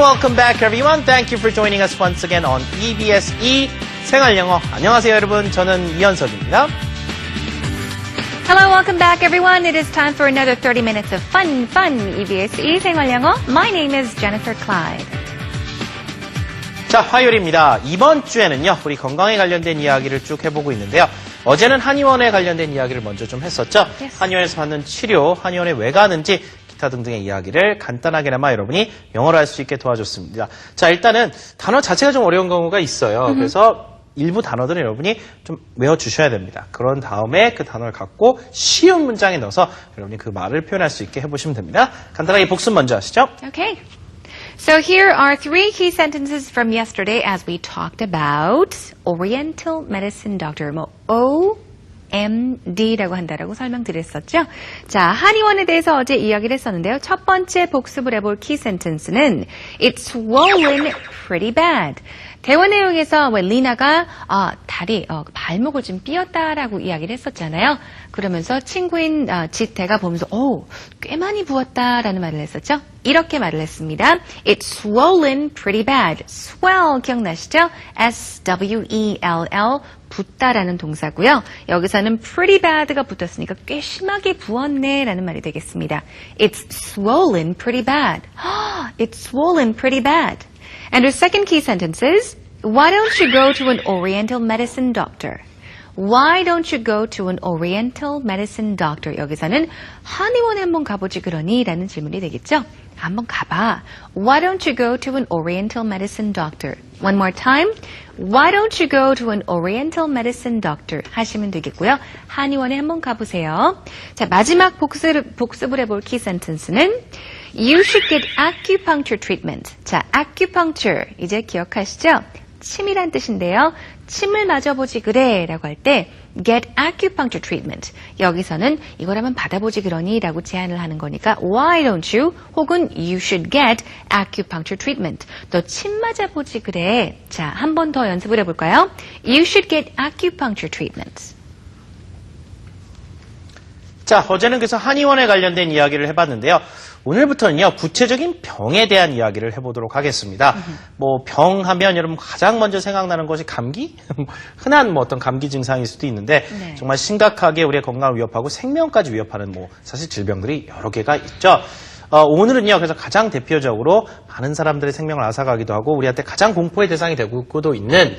welcome back everyone. Thank you for joining us once again on EBS E 생활영어. 안녕하세요 여러분. 저는 이현석입니다. Hello, welcome back everyone. It is time for another 30 minutes of fun EBS E 생활영어. My name is Jennifer Clyde. 자, 화요일입니다. 이번 주에는요, 우리 건강에 관련된 이야기를 쭉 해보고 있는데요. 어제는 한의원에 관련된 이야기를 먼저 좀 했었죠. Yes. 한의원에서 받는 치료, 한의원에 왜 가는지 기타 등등의 이야기를 간단하게나마 여러분이 영어로 할 수 있게 도와줬습니다. 자, 일단은 단어 자체가 좀 어려운 경우가 있어요. 그래서 일부 단어들은 여러분이 좀 외워주셔야 됩니다. 그런 다음에 그 단어를 갖고 쉬운 문장에 넣어서 여러분이 그 말을 표현할 수 있게 해보시면 됩니다. 간단하게 복습 먼저 하시죠. Okay. So here are 3 key sentences from yesterday as we talked about Oriental Medicine Doctor. OMD라고 한다라고 설명드렸었죠. 자, 한의원에 대해서 어제 이야기를 했었는데요. 첫 번째 복습을 해볼 key sentence는 It's swollen pretty bad. 대화 내용에서 리나가 다리, 발목을 좀 삐었다라고 이야기를 했었잖아요. 그러면서 친구인 지태가 보면서 꽤 많이 부었다라는 말을 했었죠. 이렇게 말을 했습니다. It's swollen pretty bad. swell 기억나시죠? S-W-E-L-L 붓다라는 동사고요. 여기서는 pretty bad가 붙었으니까 꽤 심하게 부었네라는 말이 되겠습니다. It's swollen pretty bad. It's swollen pretty bad. And our second key sentence is, why don't you go to an Oriental medicine doctor? Why don't you go to an Oriental medicine doctor? 여기서는 한의원에 한번 가보지 그러니? 라는 질문이 되겠죠? 한번 가봐. Why don't you go to an Oriental medicine doctor? One more time. Why don't you go to an Oriental medicine doctor? 하시면 되겠고요. 한의원에 한번 가보세요. 자, 마지막 복습을 해볼 키 센텐스는 You should get acupuncture treatment. 자, acupuncture 이제 기억하시죠? 침이란 뜻인데요. 침을 맞아보지 그래 라고 할 때 get acupuncture treatment. 여기서는 이걸 한번 받아보지 그러니 라고 제안을 하는 거니까 why don't you 혹은 you should get acupuncture treatment. 너 침 맞아보지 그래. 자, 한 번 더 연습을 해볼까요? You should get acupuncture treatment. 자, 어제는 그래서 한의원에 관련된 이야기를 해봤는데요. 오늘부터는요, 구체적인 병에 대한 이야기를 해보도록 하겠습니다. 병 하면 여러분 가장 먼저 생각나는 것이 감기? 흔한 어떤 감기 증상일 수도 있는데, 네. 정말 심각하게 우리의 건강을 위협하고 생명까지 위협하는 사실 질병들이 여러 개가 있죠. 오늘은요, 그래서 가장 대표적으로 많은 사람들의 생명을 앗아가기도 하고, 우리한테 가장 공포의 대상이 되고 있는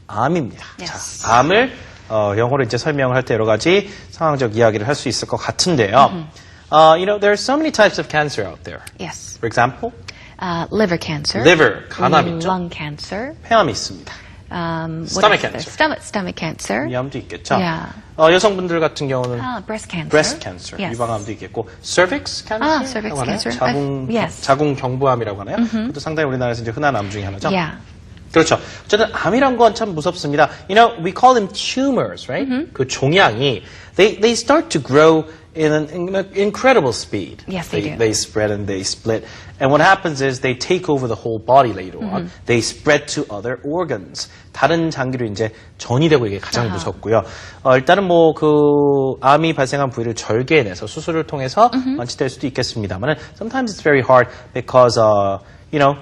암입니다. Yes. 자, 암을 영어로 이제 설명을 할 때 여러 가지 상황적 이야기를 할 수 있을 것 같은데요. there are so many types of cancer out there. Yes. For example, Liver cancer. liver, 간암 있죠. Lung cancer. 폐암이 있습니다. Stomach cancer. Stomach cancer. 위암도 있겠죠. Yeah. 여성분들 같은 경우는 Breast cancer. breast cancer, Yes. 유방암도 있겠고, cervix cancer. cervix 하나요? cancer. Yes. 자궁경부암이라고 하나요? 그것도 상당히 우리나라에서 이제 흔한 암 중에 하나죠. Yeah. 그렇죠. 어쨌든 암이란 건 참 무섭습니다. We call them tumors, right? 그 종양이 they start to grow in an incredible speed. Yes, they do. They spread and they split. And what happens is they take over the whole body later on. They spread to other organs. 다른 장기로 이제 전이 되고 이게 가장 무섭고요. 일단은 그 암이 발생한 부위를 절개해내서 수술을 통해서 완치될 수도 있겠습니다만 sometimes it's very hard because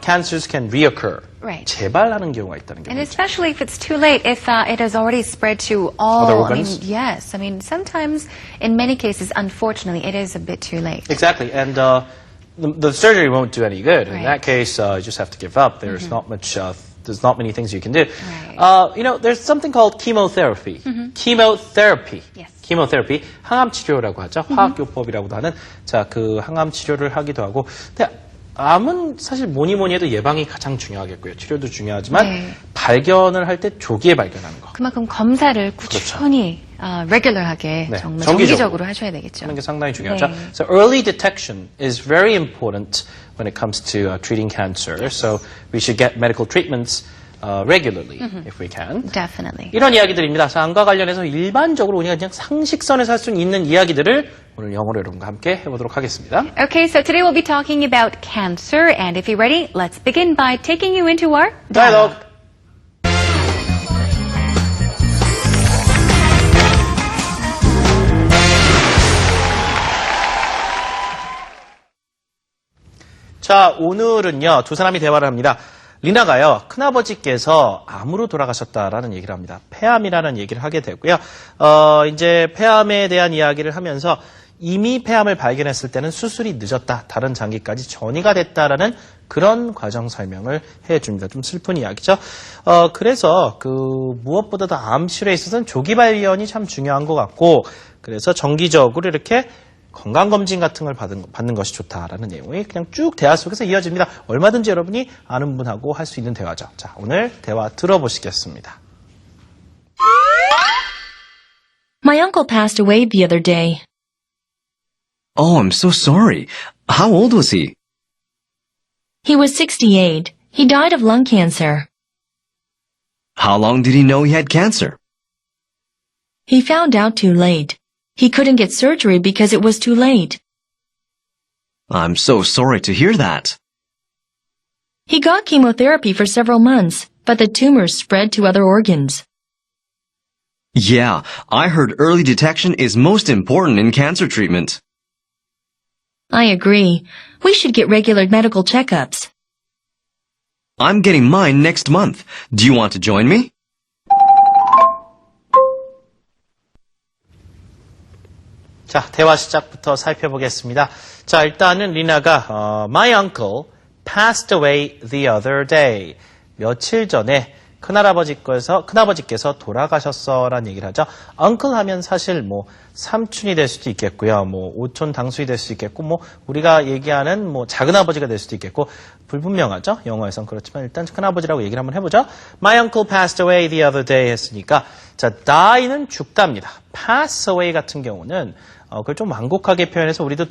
cancers can reoccur. Right. 재발하는 경우가 있다는 게 And 있죠. especially if it's too late, if it has already spread to all, Other organs? yes. Sometimes, in many cases, unfortunately, it is a bit too late. Exactly. And the surgery won't do any good. In Right. that case, you just have to give up. There's not much. There's not many things you can do. Right. There's something called chemotherapy. Chemotherapy. Yes. chemotherapy, 항암 치료라고 하죠. 화학요법이라고도 하는 그 항암 치료를 하기도 하고. 근데 암은 사실 뭐니 해도 예방이 가장 중요하겠고요. 치료도 중요하지만 네. 발견을 할 때 조기에 발견하는 거. 그만큼 검사를 꾸준히 regular하게 네, 정말 정기적으로 정기적으로 하셔야 되겠죠. 하는 게 상당히 중요하죠. 네. So early detection is very important when it comes to treating cancer. So we should get medical treatments regularly if we can. Definitely. 이런 이야기들입니다. 자, 암과 관련해서 일반적으로 우리가 그냥 상식선에서 할 수 있는 이야기들을 오늘 영어로 여러분과 함께 해보도록 하겠습니다. Okay, so today we'll be talking about cancer, and if you're ready, let's begin by taking you into our Dialogue. 자, 오늘은요, 두 사람이 대화를 합니다. 리나가요, 큰아버지께서 암으로 돌아가셨다라는 얘기를 합니다. 폐암이라는 얘기를 하게 되고요. 이제 폐암에 대한 이야기를 하면서 이미 폐암을 발견했을 때는 수술이 늦었다. 다른 장기까지 전이가 됐다라는 그런 과정 설명을 해줍니다. 좀 슬픈 이야기죠. 그래서 무엇보다도 암 치료에 있어서는 조기 발견이 참 중요한 것 같고, 그래서 정기적으로 이렇게 건강검진 같은 걸 받는 것이 좋다라는 내용이 그냥 쭉 대화 속에서 이어집니다. 얼마든지 여러분이 아는 분하고 할 수 있는 대화죠. 자, 오늘 대화 들어보시겠습니다. My uncle passed away the other day. Oh, I'm so sorry. How old was he? He was 68. He died of lung cancer. How long did he know he had cancer? He found out too late. He couldn't get surgery because it was too late. I'm so sorry to hear that. He got chemotherapy for several months, but the tumors spread to other organs. Yeah, I heard early detection is most important in cancer treatment. I agree. We should get regular medical checkups. I'm getting mine next month. Do you want to join me? 자, 대화 시작부터 살펴보겠습니다. 자, 일단은 리나가 My uncle passed away the other day. 며칠 전에 큰아버지께서 돌아가셨어라는 얘기를 하죠. uncle 하면 사실 삼촌이 될 수도 있겠고요. 오촌 당수이 될 수도 있겠고, 우리가 얘기하는 작은아버지가 될 수도 있겠고, 불분명하죠. 영어에선 그렇지만 일단 큰아버지라고 얘기를 한번 해보죠. My uncle passed away the other day 했으니까, 자, die는 죽답니다. pass away 같은 경우는 그걸 좀 완곡하게 표현해서 우리도